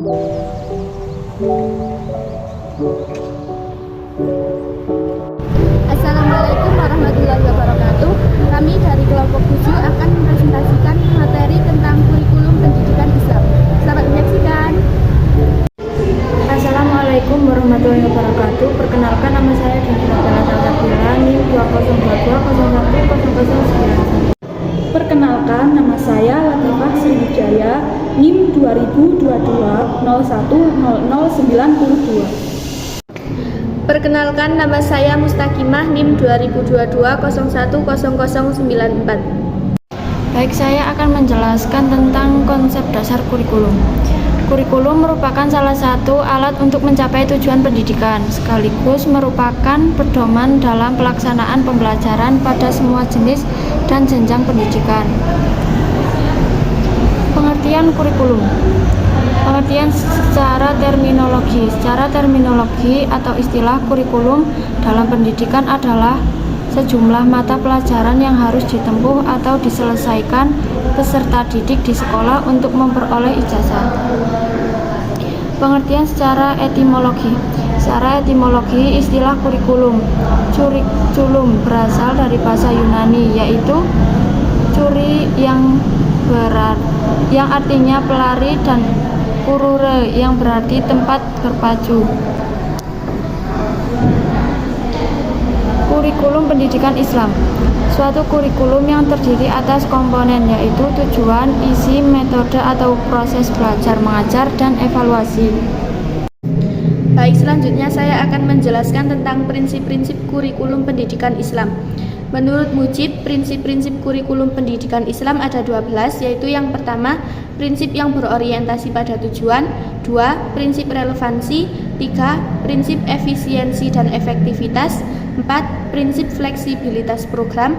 Assalamualaikum warahmatullahi wabarakatuh. Kami dari kelompok 7 akan mempresentasikan materi tentang kurikulum pendidikan Islam. Selamat menyaksikan. Assalamualaikum warahmatullahi wabarakatuh. Perkenalkan, nama saya Dinda Salsabila, NIM 202210109. Perkenalkan, nama saya Latifah Sriwijaya, NIM 2022 Perkenalkan, nama saya Mustaqimah, NIM 2022 Baik, saya akan menjelaskan tentang konsep dasar kurikulum. Kurikulum merupakan salah satu alat untuk mencapai tujuan pendidikan, sekaligus merupakan pedoman dalam pelaksanaan pembelajaran pada semua jenis dan jenjang pendidikan. Pengertian kurikulum. Pengertian secara terminologi. Secara terminologi atau istilah kurikulum dalam pendidikan adalah sejumlah mata pelajaran yang harus ditempuh atau diselesaikan peserta didik di sekolah untuk memperoleh ijazah. Pengertian secara etimologi. Secara etimologi, istilah kurikulum curriculum berasal dari bahasa Yunani, yaitu curi yang artinya pelari dan kurure yang berarti tempat berpacu. Kurikulum pendidikan Islam. Suatu kurikulum yang terdiri atas komponen, yaitu tujuan, isi, metode atau proses belajar mengajar, dan evaluasi. Baik, selanjutnya saya akan menjelaskan tentang prinsip-prinsip kurikulum pendidikan Islam. Menurut Mujib, prinsip-prinsip kurikulum pendidikan Islam ada 12, yaitu yang pertama, prinsip yang berorientasi pada tujuan, 2. Prinsip relevansi, 3. Prinsip efisiensi dan efektivitas, 4. Prinsip fleksibilitas program,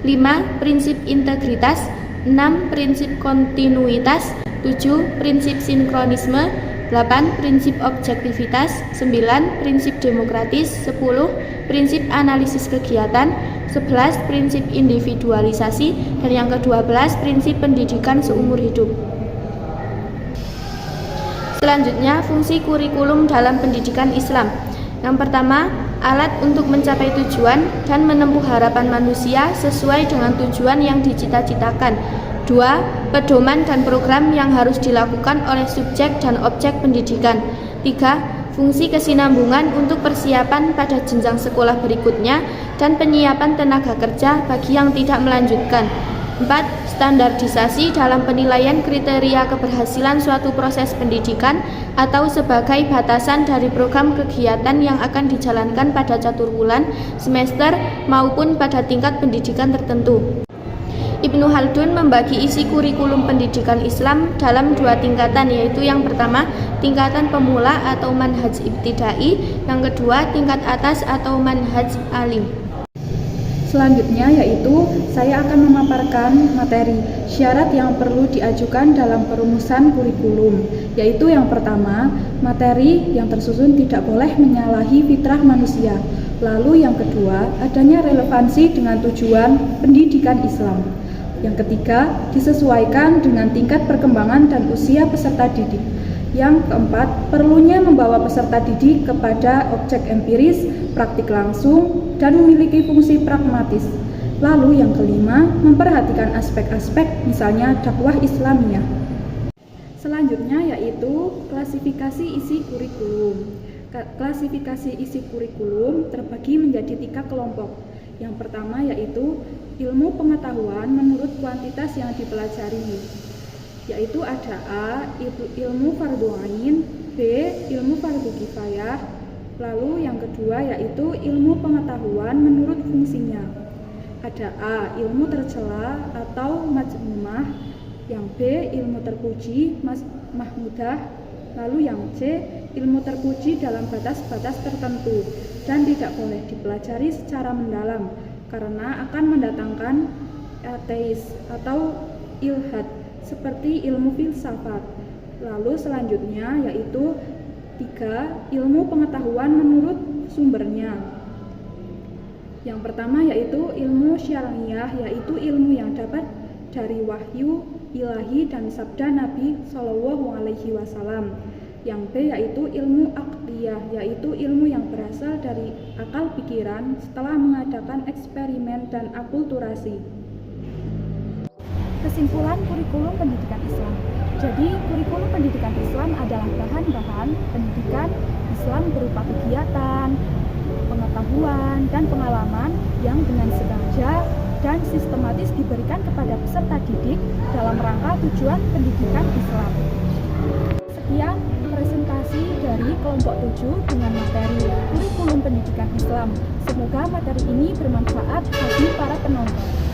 5. Prinsip integritas, 6. Prinsip kontinuitas, 7. Prinsip sinkronisme, 8. Prinsip objektivitas, 9. Prinsip demokratis, 10. Prinsip analisis kegiatan, 11. Prinsip individualisasi, dan yang ke-12 prinsip pendidikan seumur hidup. Selanjutnya, fungsi kurikulum dalam pendidikan Islam. Yang pertama, alat untuk mencapai tujuan dan menempuh harapan manusia sesuai dengan tujuan yang dicita-citakan. 2. Pedoman dan program yang harus dilakukan oleh subjek dan objek pendidikan. 3. Fungsi kesinambungan untuk persiapan pada jenjang sekolah berikutnya dan penyiapan tenaga kerja bagi yang tidak melanjutkan. 4. Standarisasi dalam penilaian kriteria keberhasilan suatu proses pendidikan atau sebagai batasan dari program kegiatan yang akan dijalankan pada catur bulan, semester, maupun pada tingkat pendidikan tertentu. Ibnu Khaldun membagi isi kurikulum pendidikan Islam dalam 2 tingkatan, yaitu yang pertama, tingkatan pemula atau manhaj ibtidai, yang kedua, tingkat atas atau manhaj alim. Selanjutnya yaitu saya akan memaparkan materi syarat yang perlu diajukan dalam perumusan kurikulum, yaitu yang pertama, materi yang tersusun tidak boleh menyalahi fitrah manusia. Lalu yang kedua, adanya relevansi dengan tujuan pendidikan Islam. Yang ketiga, disesuaikan dengan tingkat perkembangan dan usia peserta didik. Yang keempat, perlunya membawa peserta didik kepada objek empiris, praktik langsung, dan memiliki fungsi pragmatis. Lalu yang kelima, memperhatikan aspek-aspek misalnya dakwah Islamiyah. Selanjutnya yaitu klasifikasi isi kurikulum. Klasifikasi isi kurikulum terbagi menjadi 3 kelompok. Yang pertama yaitu ilmu pengetahuan menurut kuantitas yang dipelajari, yaitu ada A. Ilmu fardhu ain, B. Ilmu fardhu kifayah. Lalu yang kedua yaitu ilmu pengetahuan menurut fungsinya, ada A. Ilmu tercela atau majmumah, yang B. Ilmu terpuji mahmudah. Lalu yang C. Ilmu terpuji dalam batas-batas tertentu dan tidak boleh dipelajari secara mendalam karena akan mendatangkan ateis atau ilhad seperti ilmu filsafat. Lalu selanjutnya yaitu 3. Ilmu pengetahuan menurut sumbernya. Yang pertama yaitu ilmu syar'iyah, yaitu ilmu yang dapat dari wahyu ilahi dan sabda Nabi Shallallahu Alaihi Wasallam. Yang B yaitu ilmu aqliyah, yaitu ilmu yang berasal dari akal pikiran setelah mengadakan eksperimen dan akulturasi. Kesimpulan kurikulum pendidikan Islam. Jadi, kurikulum pendidikan Islam adalah bahan-bahan pendidikan Islam berupa kegiatan, pengetahuan, dan pengalaman yang dengan sengaja dan sistematis diberikan kepada peserta didik dalam rangka tujuan pendidikan Islam. Sekian presentasi dari kelompok 7 dengan materi kurikulum pendidikan Islam. Semoga materi ini bermanfaat bagi para penonton.